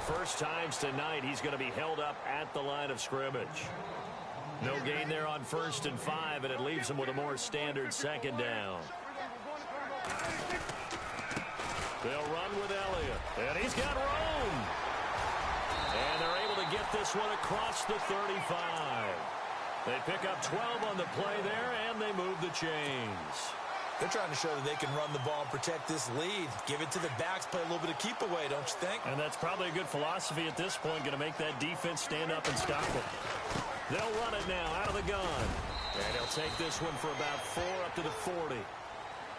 first times tonight he's going to be held up at the line of scrimmage. No gain there on 1st and 5, and it leaves him with a more standard second down. They'll run with Elliott, and he's got room. And they're able to get this one across the 35. They pick up 12 on the play there, and they move the chains. They're trying to show that they can run the ball and protect this lead. Give it to the backs, play a little bit of keep away, don't you think? And that's probably a good philosophy at this point, going to make that defense stand up and stop them. They'll run it now out of the gun. And he'll take this one for about 4 up to the 40.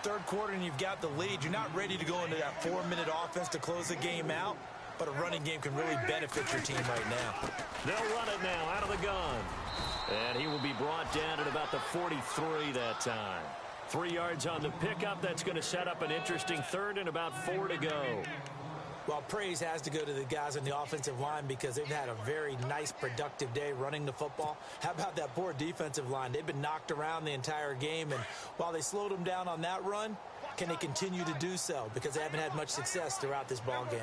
Third quarter and you've got the lead. You're not ready to go into that 4-minute offense to close the game out, but a running game can really benefit your team right now. They'll run it now out of the gun. And he will be brought down at about the 43 that time. 3 yards on the pickup. That's going to set up an interesting 3rd and about 4 to go. Well, praise has to go to the guys on the offensive line because they've had a very nice, productive day running the football. How about that poor defensive line? They've been knocked around the entire game, and while they slowed them down on that run, can they continue to do so? Because they haven't had much success throughout this ball game.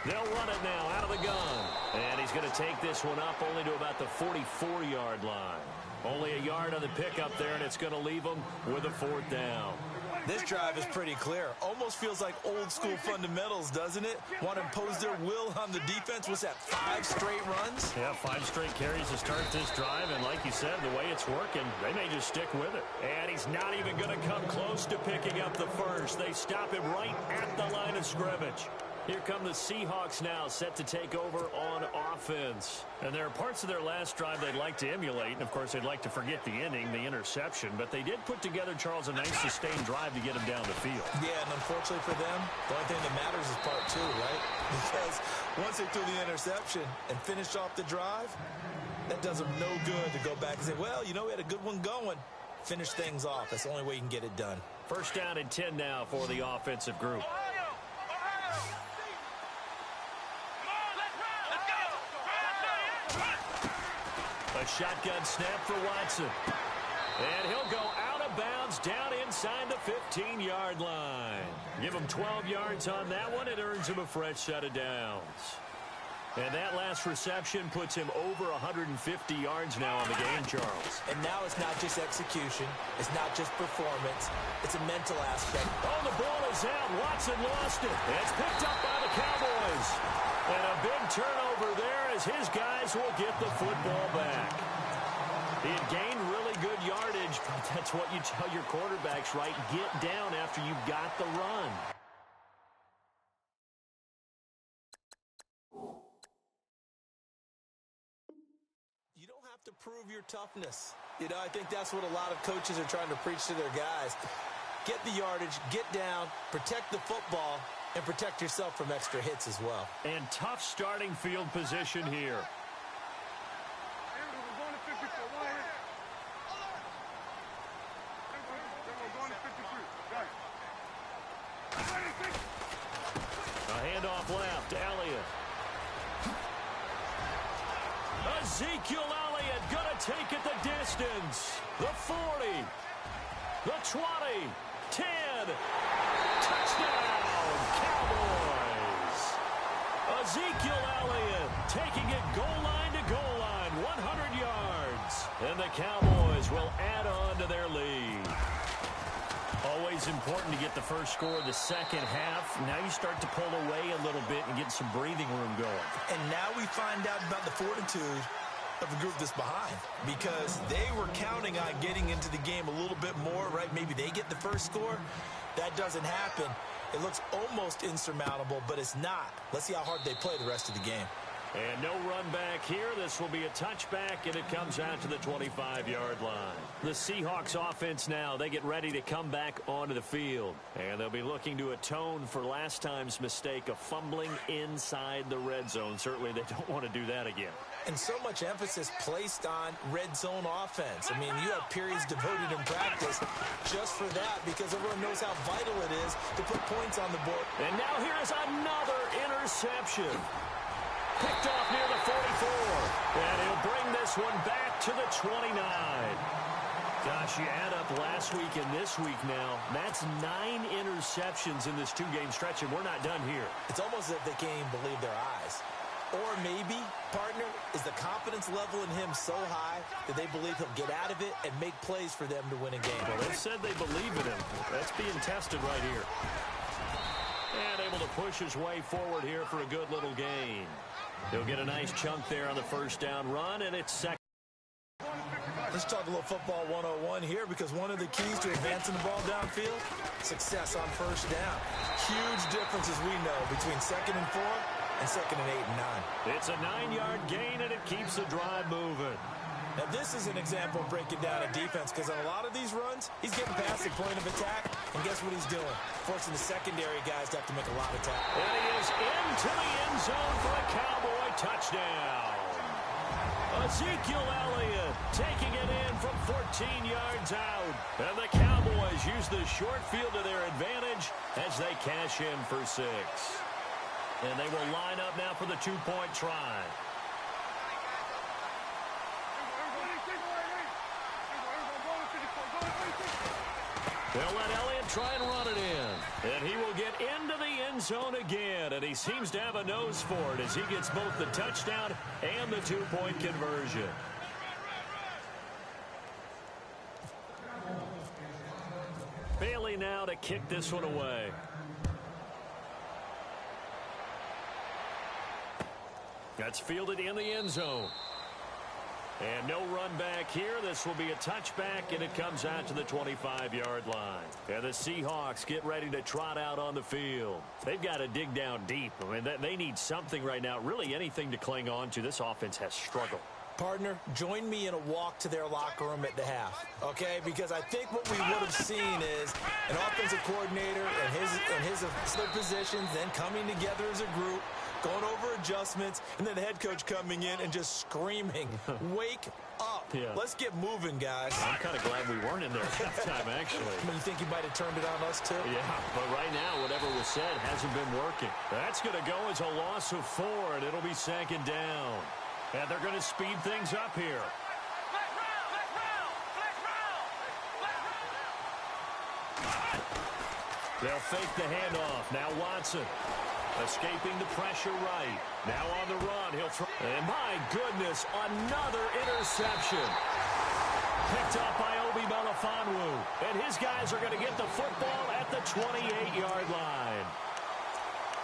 They'll run it now out of the gun. And he's going to take this one up only to about the 44-yard line. Only a yard on the pickup there, and it's going to leave them with a 4th down. This drive is pretty clear. Almost feels like old-school fundamentals, doesn't it? Want to impose their will on the defense. What's that, 5 straight runs? Yeah, 5 straight carries to start this drive, and like you said, the way it's working, they may just stick with it. And he's not even going to come close to picking up the first. They stop him right at the line of scrimmage. Here come the Seahawks now, set to take over on offense. And there are parts of their last drive they'd like to emulate. And, of course, they'd like to forget the ending, the interception. But they did put together, Charles, a nice sustained drive to get him down the field. Yeah, and unfortunately for them, the only thing that matters is part 2, right? Because once they threw the interception and finished off the drive, that does them no good to go back and say, well, you know, we had a good one going. Finish things off. That's the only way you can get it done. 1st down and 10 now for the offensive group. A shotgun snap for Watson. And he'll go out of bounds down inside the 15-yard line. Give him 12 yards on that one. It earns him a fresh set of downs. And that last reception puts him over 150 yards now on the game, Charles. And now it's not just execution. It's not just performance. It's a mental aspect. Oh, the ball is out. Watson lost it. It's picked up by the Cowboys. And a big turnover there as his guys will get the football back. He had gained really good yardage, but that's what you tell your quarterbacks, right? Get down after you've got the run. You don't have to prove your toughness. You know, I think that's what a lot of coaches are trying to preach to their guys. Get the yardage, get down, protect the football, and protect yourself from extra hits as well. And tough starting field position here. A handoff left, Elliott. Ezekiel Elliott gonna take it the distance. The 40, the 20, 10, touchdown, Cowboys. Ezekiel Elliott taking it goal line to goal line, 100 yards. And the Cowboys will add on to their lead. Always important to get the first score of the second half. Now you start to pull away a little bit and get some breathing room going. And now we find out about the fortitude of the group that's behind, because they were counting on getting into the game a little bit more, right? Maybe they get the first score. That doesn't happen. It looks almost insurmountable, but it's not. Let's see how hard they play the rest of the game. And no run back here. This will be a touchback, and it comes out to the 25-yard line. The Seahawks offense now, they get ready to come back onto the field. And they'll be looking to atone for last time's mistake of fumbling inside the red zone. Certainly they don't want to do that again. And so much emphasis placed on red zone offense. I mean, you have periods devoted in practice just for that, because everyone knows how vital it is to put points on the board. And now here's another interception. Picked off near the 44. And he'll bring this one back to the 29. Gosh, you add up last week and this week now, that's 9 interceptions in this 2-game stretch, and we're not done here. It's almost as if they can't even believe their eyes. Or maybe, partner, is the confidence level in him so high that they believe he'll get out of it and make plays for them to win a game. Well, they said they believe in him. That's being tested right here. And able to push his way forward here for a good little gain. He'll get a nice chunk there on the first down run, and it's second. Let's talk a little football 101 here, because one of the keys to advancing the ball downfield, success on first down. Huge difference, as we know, between 2nd and 4 and 2nd and 8 and 9. It's a 9-yard gain, and it keeps the drive moving. Now, this is an example of breaking down a defense, because on a lot of these runs, he's getting past the point of attack, and guess what he's doing? Forcing the secondary guys to have to make a lot of tackles. And he is into the end zone for a Cowboy touchdown. Ezekiel Elliott taking it in from 14 yards out. And the Cowboys use the short field to their advantage as they cash in for 6. And they will line up now for the 2-point try. They'll let Elliott try and run it in. And he will get into the end zone again. And he seems to have a nose for it as he gets both the touchdown and the 2-point conversion. Bailey now to kick this one away. That's fielded in the end zone. And no run back here. This will be a touchback, and it comes out to the 25-yard line. And the Seahawks get ready to trot out on the field. They've got to dig down deep. I mean, they need something right now, really anything to cling on to. This offense has struggled. Partner, join me in a walk to their locker room at the half, okay? Because I think what we would have seen is an offensive coordinator and his positions, then coming together as a group, going over adjustments, and then the head coach coming in and just screaming, wake up. Yeah. Let's get moving, guys. I'm kind of glad we weren't in there at halftime, actually. I mean, you think he might have turned it on us, too? Yeah, but right now, whatever was said hasn't been working. That's going to go as a loss of 4, and it'll be 2nd down. And they're going to speed things up here. They'll fake the handoff. Now Watson. Escaping the pressure right. Now on the run. He'll throw. And my goodness, another interception. Picked up by Obi Melifonwu. And his guys are going to get the football at the 28-yard line.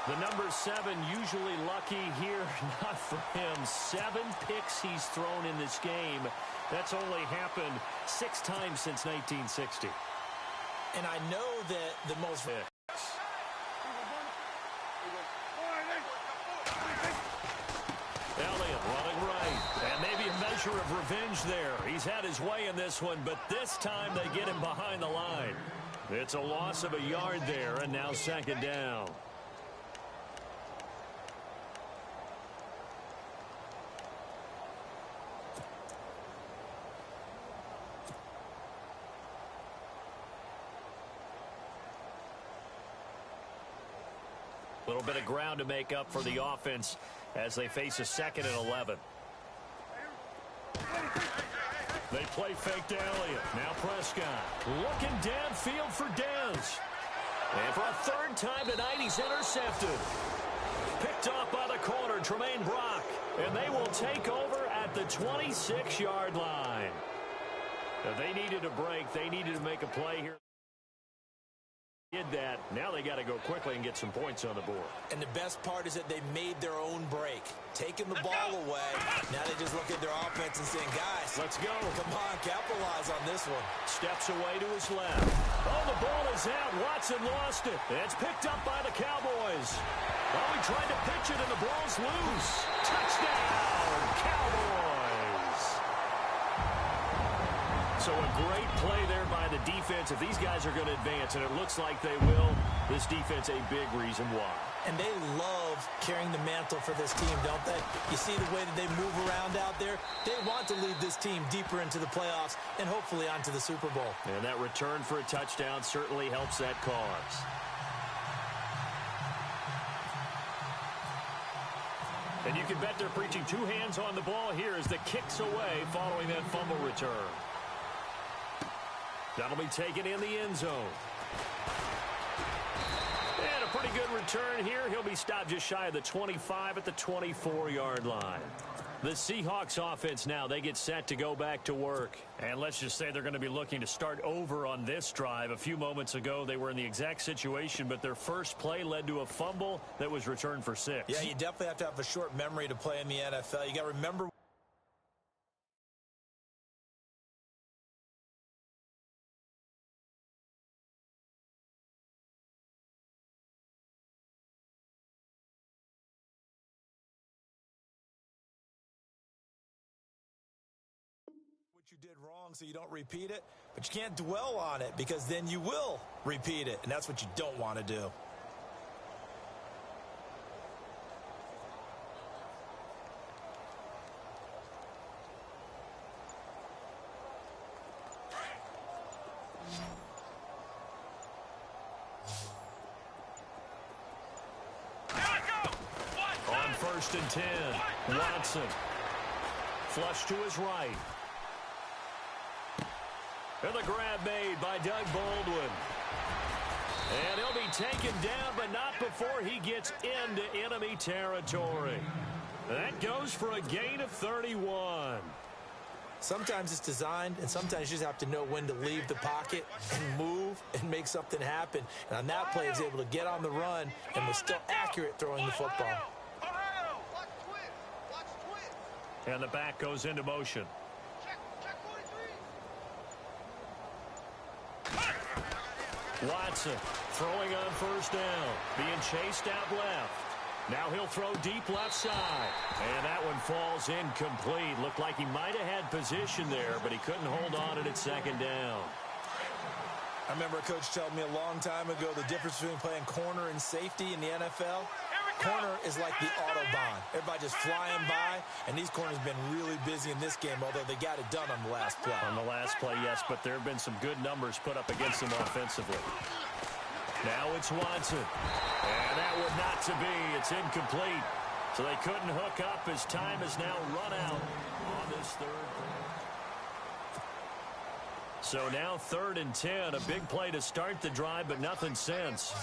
The number 7 usually lucky here. Not for him. 7 picks he's thrown in this game. That's only happened 6 times since 1960. And I know that the most... Elliott running right. And maybe a measure of revenge there. He's had his way in this one, but this time they get him behind the line. It's a loss of a yard there, and now 2nd down. A little bit of ground to make up for the offense as they face a 2nd and 11. They play fake to Elliott. Now Prescott looking downfield for Dez. And for a 3rd time tonight, he's intercepted. Picked off by the corner, Tremaine Brock. And they will take over at the 26-yard line. Now, they needed a break. They needed to make a play here. Did that. Now they got to go quickly and get some points on the board. And the best part is that they made their own break, taking the ball away. Now they just look at their offense and saying, guys, let's go. Come on, capitalize on this one. Steps away to his left. Oh, the ball is out. Watson lost it. It's picked up by the Cowboys. Oh, he tried to pitch it and the ball's loose. Touchdown, Cowboys. So a great play there by the defense. If these guys are going to advance, and it looks like they will, this defense a big reason why. And they love carrying the mantle for this team, don't they? You see the way that they move around out there? They want to lead this team deeper into the playoffs and hopefully onto the Super Bowl. And that return for a touchdown certainly helps that cause. And you can bet they're preaching 2 hands on the ball here as the kick's away following that fumble return. That'll be taken in the end zone. And a pretty good return here. He'll be stopped just shy of the 25 at the 24-yard line. The Seahawks offense now, they get set to go back to work. And let's just say they're going to be looking to start over on this drive. A few moments ago, they were in the exact situation, but their first play led to a fumble that was returned for 6. Yeah, you definitely have to have a short memory to play in the NFL. You got to remember you did wrong so you don't repeat it, but you can't dwell on it because then you will repeat it, and that's what you don't want to do. On 1st and 10, Watson. Flush to his right. And the grab made by Doug Baldwin. And he'll be taken down, but not before he gets into enemy territory. That goes for a gain of 31. Sometimes it's designed, and sometimes you just have to know when to leave the pocket and move and make something happen. And on that play, he was able to get on the run and was still accurate throwing the football. And the back goes into motion. Watson throwing on 1st down, being chased out left. Now he'll throw deep left side. And that one falls incomplete. Looked like he might have had position there, but he couldn't hold on at 2nd down. I remember a coach telling me a long time ago the difference between playing corner and safety in the NFL. Corner is like the Autobahn. Everybody just flying by, and these corners have been really busy in this game, although they got it done on the last play. On the last play, yes, but there have been some good numbers put up against them offensively. Now it's Watson. And that would not to be. It's incomplete. So they couldn't hook up as time has now run out on this 3rd. So now 3rd and 10. A big play to start the drive, but nothing since.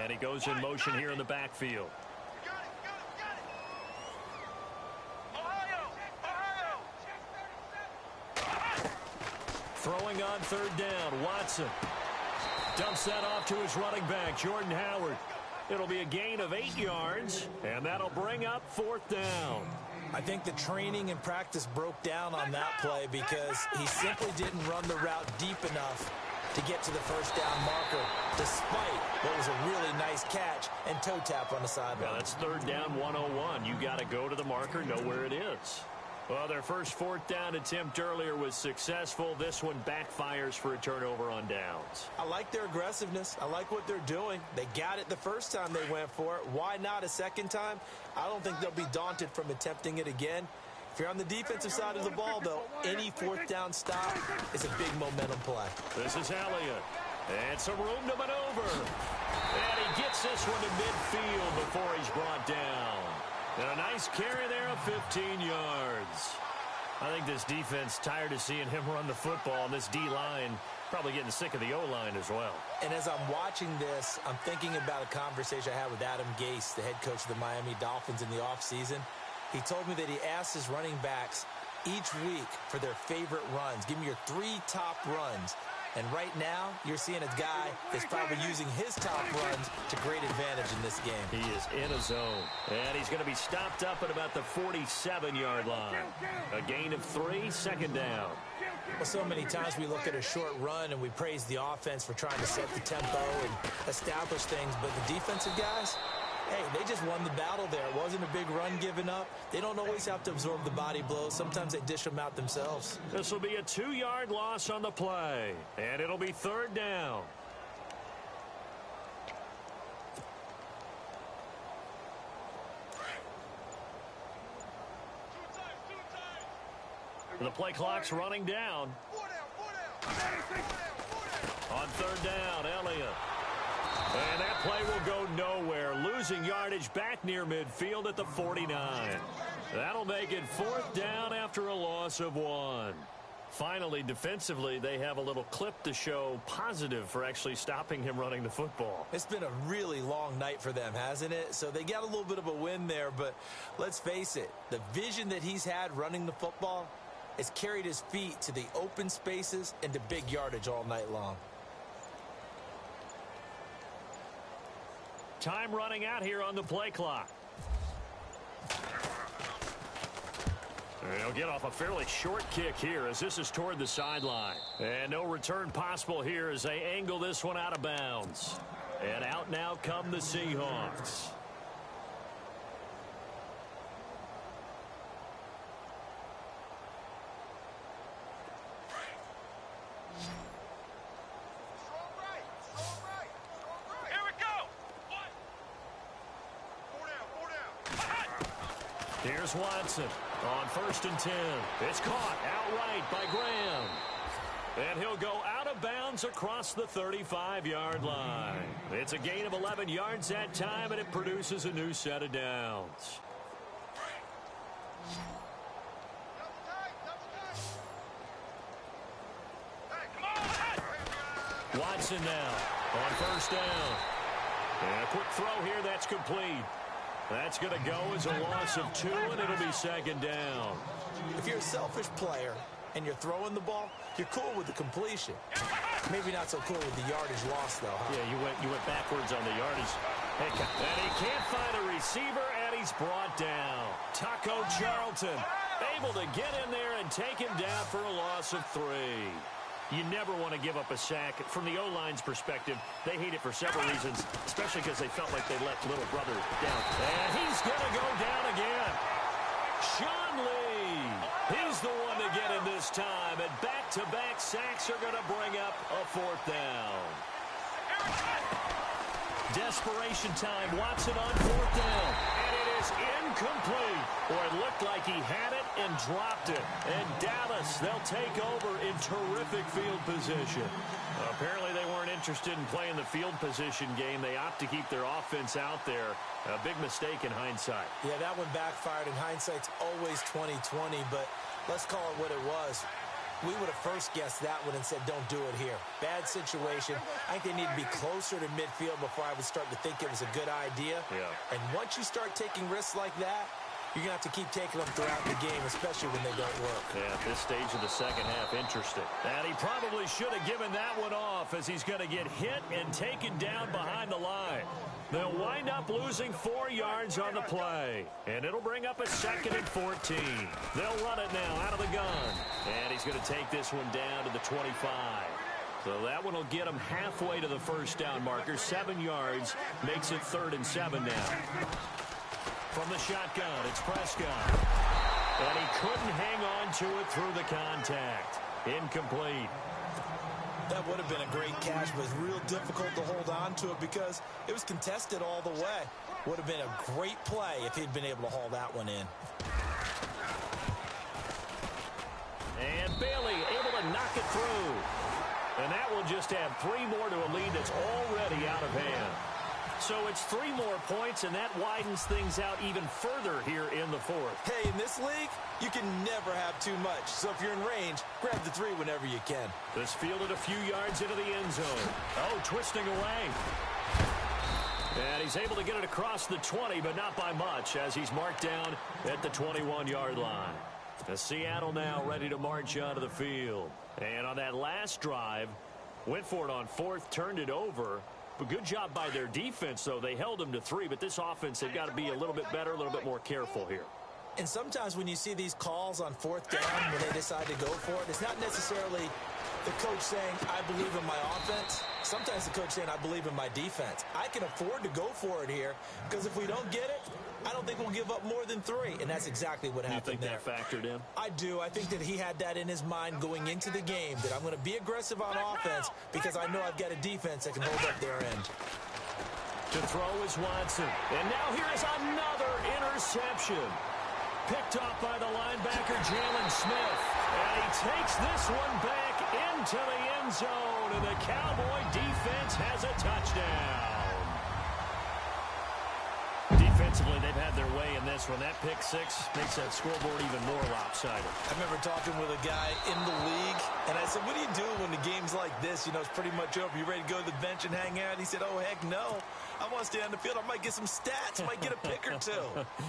And he goes in motion here in the backfield. Throwing on 3rd down, Watson. Dumps that off to his running back, Jordan Howard. It'll be a gain of 8 yards, and that'll bring up 4th down. I think the training and practice broke down on that play because he simply didn't run the route deep enough to get to the 1st down marker, despite what was a really nice catch and toe tap on the sideline. Yeah, that's 3rd down 101. You got to go to the marker, know where it is. Well, their first 4th down attempt earlier was successful. This one backfires for a turnover on downs. I like their aggressiveness. I like what they're doing. They got it the first time they went for it. Why not a second time? I don't think they'll be daunted from attempting it again. If you're on the defensive side of the ball, though, any 4th down stop is a big momentum play. This is Elliott. And some room to maneuver. And he gets this one to midfield before he's brought down. And a nice carry there of 15 yards. I think this defense tired of seeing him run the football, and this D-line probably getting sick of the O-line as well. And as I'm watching this, I'm thinking about a conversation I had with Adam Gase, the head coach of the Miami Dolphins in the offseason. He told me that he asked his running backs each week for their favorite runs. Give me your 3 top runs. And right now, you're seeing a guy that's probably using his top runs to great advantage in this game. He is in a zone. And he's going to be stopped up at about the 47-yard line. A gain of 3, 2nd down. Well, so many times we look at a short run and we praise the offense for trying to set the tempo and establish things. But the defensive guys, hey, they just won the battle there. It wasn't a big run given up. They don't always have to absorb the body blows. Sometimes they dish them out themselves. This will be a 2-yard loss on the play, and it'll be 3rd down. The play clock's running down. On 3rd down, Elliott. And that play will go nowhere, losing yardage back near midfield at the 49. That'll make it 4th down after a loss of 1. Finally, defensively, they have a little clip to show positive for actually stopping him running the football. It's been a really long night for them, hasn't it? So they got a little bit of a win there, but let's face it, the vision that he's had running the football has carried his feet to the open spaces and to big yardage all night long. Time running out here on the play clock. He'll get off a fairly short kick here as this is toward the sideline. And no return possible here as they angle this one out of bounds. And out now come the Seahawks. Here's Watson on 1st and 10. It's caught outright by Graham. And he'll go out of bounds across the 35-yard line. It's a gain of 11 yards that time, and it produces a new set of downs. Watson now on 1st down. And a quick throw here that's complete. That's going to go as a loss of 2, and it'll be 2nd down. If you're a selfish player and you're throwing the ball, you're cool with the completion. Maybe not so cool with the yardage loss, though, huh? Yeah, you went backwards on the yardage. And he can't find a receiver, and he's brought down. Taco Charlton able to get in there and take him down for a loss of 3. You never want to give up a sack. From the O-line's perspective, they hate it for several reasons, especially because they felt like they let little brother down. And he's going to go down again. Sean Lee, he's the one to get him this time, and back-to-back sacks are going to bring up a 4th down. Desperation time. Watson on 4th down, and it is incomplete. Boy, it looked like he had it and dropped it. And Dallas, they'll take over in terrific field position. Apparently they weren't interested in playing the field position game. They opt to keep their offense out there. A big mistake in hindsight. Yeah, that one backfired, and hindsight's always 20/20, but let's call it what it was. We would have first guessed that one and said, don't do it here. Bad situation. I think they need to be closer to midfield before I would start to think it was a good idea. Yeah. And once you start taking risks like that, you're going to have to keep taking them throughout the game, especially when they don't work. Yeah, at this stage of the second half, interesting. And he probably should have given that one off as he's going to get hit and taken down behind the line. They'll wind up losing 4 yards on the play. And it'll bring up a 2nd and 14. They'll run it now out of the gun. And he's going to take this one down to the 25. So that one will get him halfway to the 1st down marker. 7 yards makes it 3rd and 7 now. From the shotgun, it's Prescott. And he couldn't hang on to it through the contact. Incomplete. That would have been a great catch, but it's real difficult to hold on to it because it was contested all the way. Would have been a great play if he'd been able to haul that one in. And Bailey able to knock it through. And that will just add 3 more to a lead that's already out of hand. So it's 3 more points, and that widens things out even further here in the 4th. Hey, in this league, you can never have too much. So if you're in range, grab the 3 whenever you can. This fielded a few yards into the end zone. Oh, twisting away. And he's able to get it across the 20, but not by much, as he's marked down at the 21-yard line. The Seattle now ready to march onto the field. And on that last drive, went for it on 4th, turned it over. But good job by their defense, though. They held them to 3, but this offense, they've got to be a little bit better, a little bit more careful here. And sometimes when you see these calls on 4th down, when they decide to go for it, it's not necessarily the coach saying, I believe in my offense. Sometimes the coach saying, I believe in my defense. I can afford to go for it here, because if we don't get it, I don't think we'll give up more than 3. And that's exactly what happened there. You think that factored in? I do. I think that he had that in his mind going into the game, that I'm going to be aggressive on offense because I know I've got a defense that can hold up their end. To throw is Watson. And now here is another interception. Picked off by the linebacker, Jalen Smith. And he takes this one back into the end zone. And the Cowboy defense has a touchdown. Defense Defensively, they've had their way in this one. That pick six makes that scoreboard even more lopsided. I remember talking with a guy in the league, and I said, what do you do when the game's like this? You know, it's pretty much over. You ready to go to the bench and hang out? He said, oh, heck no. I want to stay on the field. I might get some stats. I might get a pick or two.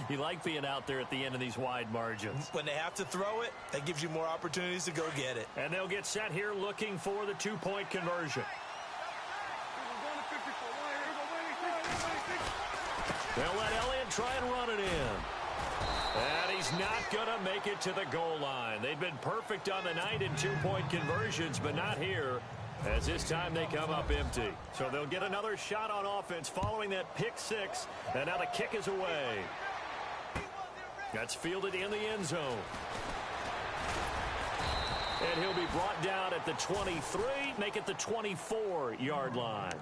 You like being out there at the end of these wide margins. When they have to throw it, that gives you more opportunities to go get it. And they'll get set here looking for the two-point conversion. They'll let Elliott try and run it in. And he's not going to make it to the goal line. They've been perfect on the night in two-point conversions, but not here, as this time they come up empty. So they'll get another shot on offense following that pick six, and now the kick is away. That's fielded in the end zone. And he'll be brought down at the 23, make it the 24-yard line.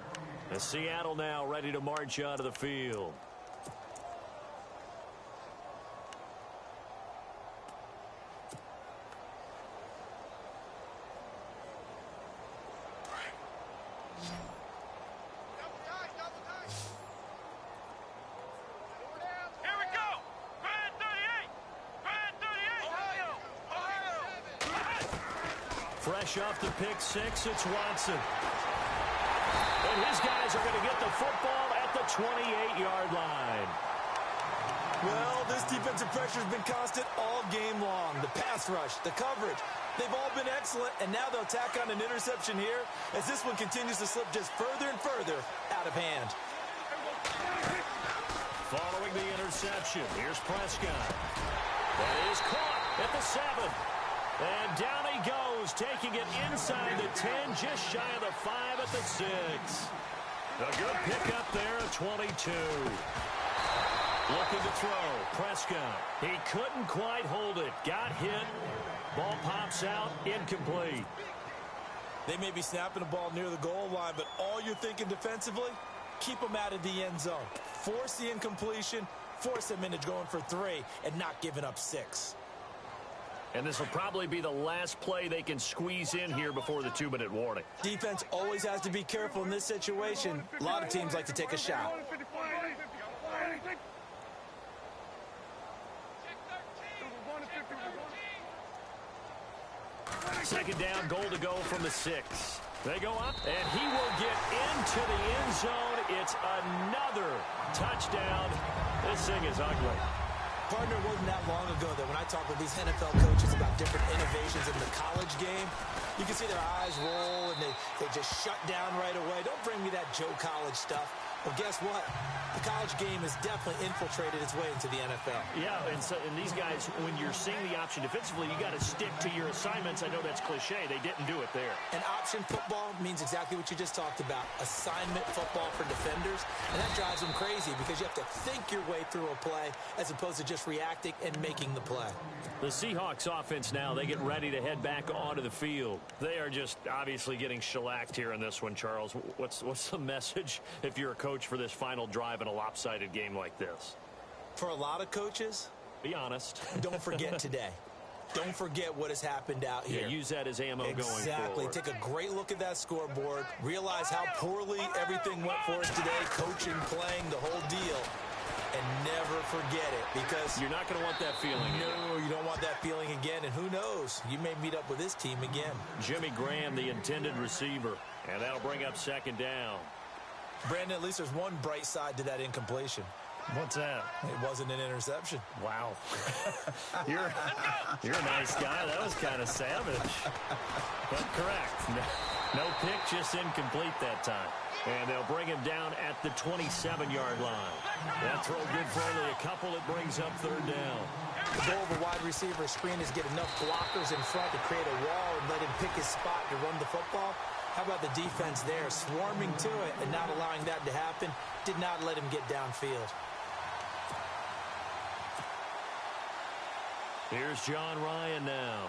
And Seattle now ready to march onto the field. Fresh off the pick six, it's Watson. And his guys are going to get the football at the 28-yard line. Well, this defensive pressure has been constant all game long. The pass rush, the coverage, they've all been excellent, and now they'll tack on an interception here as this one continues to slip just further and further out of hand. Following the interception, here's Prescott. That is caught at the 7. And down he goes, taking it inside the 10, just shy of the 5 at the 6. A good pickup there at 22. Looking to throw, Prescott. He couldn't quite hold it. Got hit. Ball pops out, incomplete. They may be snapping the ball near the goal line, but all you're thinking defensively, keep them out of the end zone. Force the incompletion, force them into going for 3, and not giving up 6. And this will probably be the last play they can squeeze in here before the 2-minute warning. Defense always has to be careful in this situation. A lot of teams like to take a shot. Second down, goal to go from the 6. They go up, and he will get into the end zone. It's another touchdown. This thing is ugly. Partner, it wasn't that long ago that when I talk with these NFL coaches about different innovations in the college game, you can see their eyes roll and they just shut down right away. Don't bring me that Joe College stuff. Well, guess what? The college game has definitely infiltrated its way into the NFL. Yeah, and these guys, when you're seeing the option defensively, you got to stick to your assignments. I know that's cliche. They didn't do it there. And option football means exactly what you just talked about, assignment football for defenders. And that drives them crazy because you have to think your way through a play as opposed to just reacting and making the play. The Seahawks offense now, they get ready to head back onto the field. They are just obviously getting shellacked here in this one, Charles. What's the message if you're a coach for this final drive in a lopsided game like this? For a lot of coaches, be honest. Don't forget today. Don't forget what has happened out here. Yeah, use that as ammo going forward. Exactly. Take a great look at that scoreboard. Realize how poorly everything went for us today, coaching, playing, the whole deal. And never forget it, because you're not going to want that feeling again. No, you don't want that feeling again. And who knows? You may meet up with this team again. Jimmy Graham, the intended receiver. And that'll bring up second down. Brandon, at least there's one bright side to that incompletion. What's that? It wasn't an interception. Wow. You're a nice guy. That was kind of savage. But correct. No pick, just incomplete that time. And they'll bring him down at the 27-yard line. That throw good for only a couple. It brings up third down. The goal of a wide receiver screen is get enough blockers in front to create a wall and let him pick his spot to run the football. How about the defense there, swarming to it and not allowing that to happen? Did not let him get downfield. Here's John Ryan now,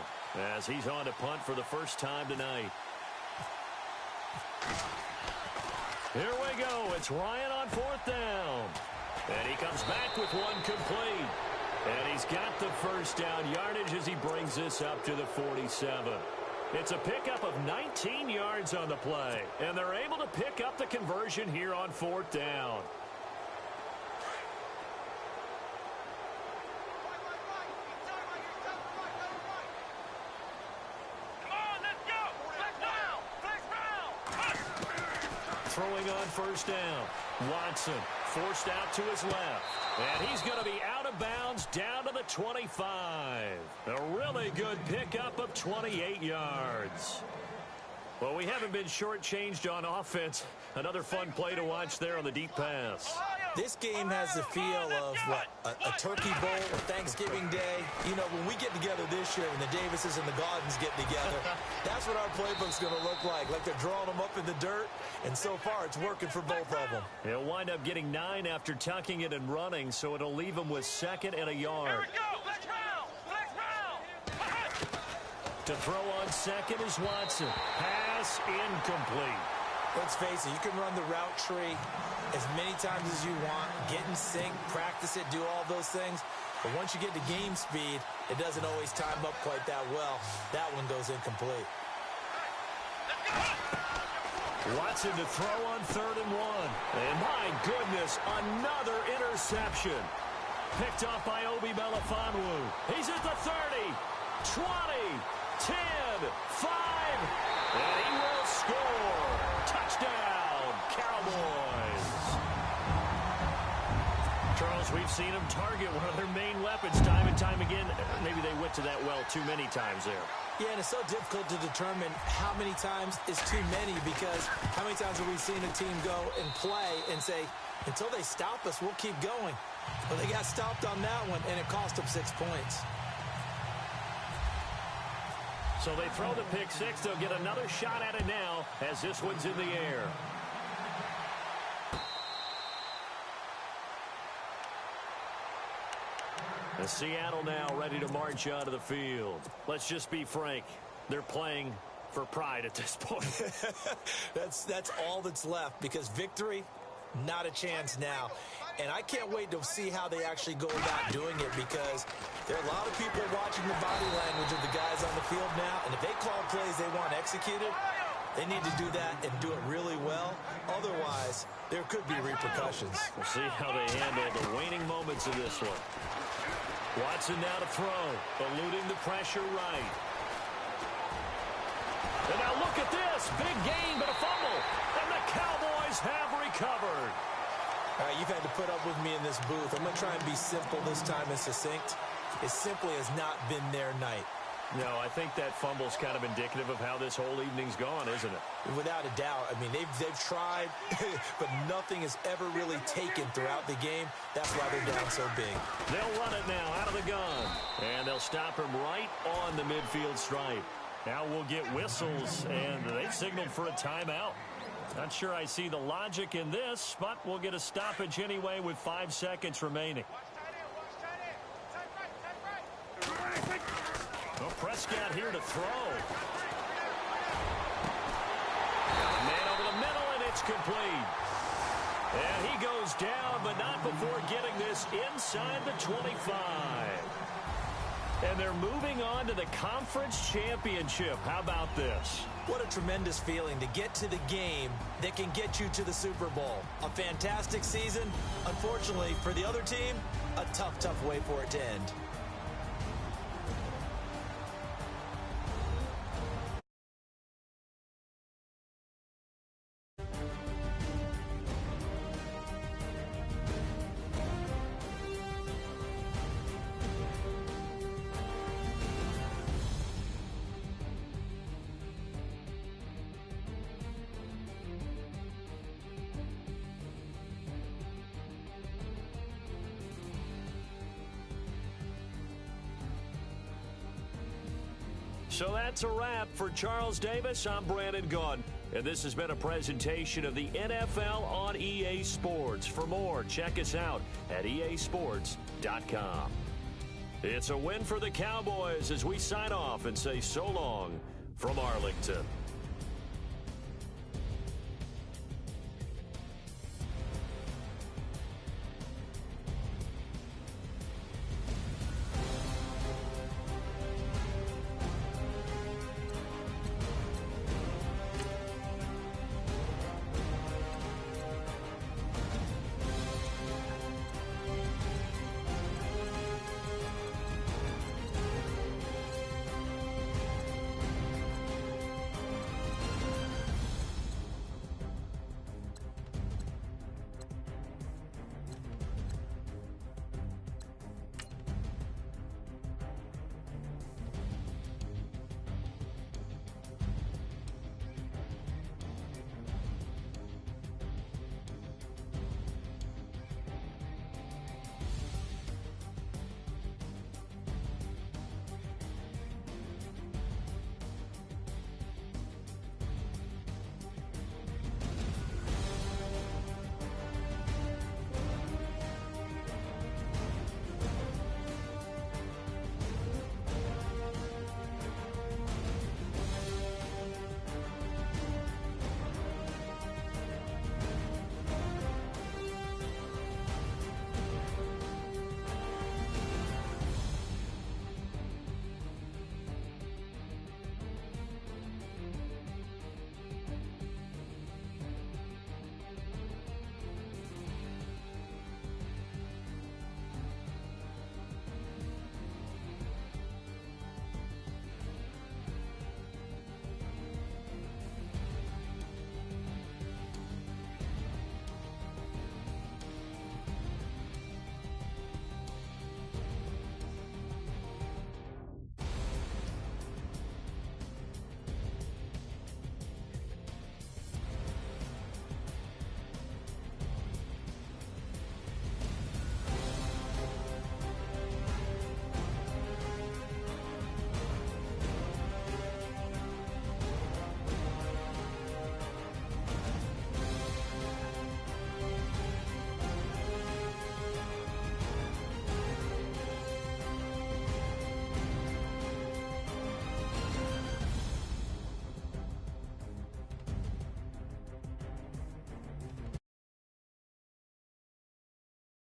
as he's on to punt for the first time tonight. Here we go. It's Ryan on fourth down. And he comes back with one complete. And he's got the first down yardage as he brings this up to the 47. It's a pickup of 19 yards on the play. And they're able to pick up the conversion here on fourth down. throwing on first down. Watson forced out to his left. And he's going to be out of bounds down to the 25. A really good pickup of 28 yards. Well, we haven't been shortchanged on offense. Another fun play to watch there on the deep pass. This game has the feel of, what, a turkey bowl or Thanksgiving Day. You know, when we get together this year, when the Davises and the Gaudens get together, that's what our playbook's going to look like they're drawing them up in the dirt, and so far it's working for both of them. They'll wind up getting 9 after tucking it and running, so it'll leave them with 2nd and a yard. Here we go. Let's round. To throw on 2nd is Watson. Pass incomplete. Let's face it, you can run the route tree as many times as you want, get in sync, practice it, do all those things. But once you get to game speed, it doesn't always time up quite that well. That one goes incomplete. Watson to throw on 3rd and 1. And my goodness, another interception. Picked off by Obi Melifonwu. He's at the 30, 20, 10, 5, and he will score. Touchdown, Cowboys. Charles, we've seen them target one of their main weapons time and time again. Maybe they went to that well too many times there. Yeah, and it's so difficult to determine how many times is too many, because how many times have we seen a team go and play and say, until they stop us, we'll keep going. But they got stopped on that one, and it cost them 6 points. So they throw the pick six. They'll get another shot at it now as this one's in the air. And Seattle now ready to march onto the field. Let's just be frank. They're playing for pride at this point. That's all that's left, because victory, not a chance now. And I can't wait to see how they actually go about doing it, because there are a lot of people watching the body language of the guys on the field now. And if they call plays they want executed, they need to do that and do it really well. Otherwise, there could be repercussions. We'll see how they handle the waning moments of this one. Watson now to throw, eluding the pressure right. And now look at this. Big gain, but a fumble. And the Cowboys have recovered. All right, you've had to put up with me in this booth. I'm going to try and be simple this time and succinct. It simply has not been their night. No, I think that fumble's kind of indicative of how this whole evening's gone, isn't it? Without a doubt. I mean, they've tried, but nothing has ever really taken throughout the game. That's why they're down so big. They'll run it now out of the gun. And they'll stop him right on the midfield stripe. Now we'll get whistles, and they've signaled for a timeout. Not sure I see the logic in this, but we'll get a stoppage anyway with 5 seconds remaining. Well, Prescott here to throw. Man over the middle, and it's complete. And he goes down, but not before getting this inside the 25. And they're moving on to the conference championship. How about this? What a tremendous feeling to get to the game that can get you to the Super Bowl. A fantastic season. Unfortunately, for the other team, a tough, tough way for it to end. So that's a wrap for Charles Davis. I'm Brandon Gaudin, and this has been a presentation of the NFL on EA Sports. For more, check us out at easports.com. It's a win for the Cowboys as we sign off and say so long from Arlington.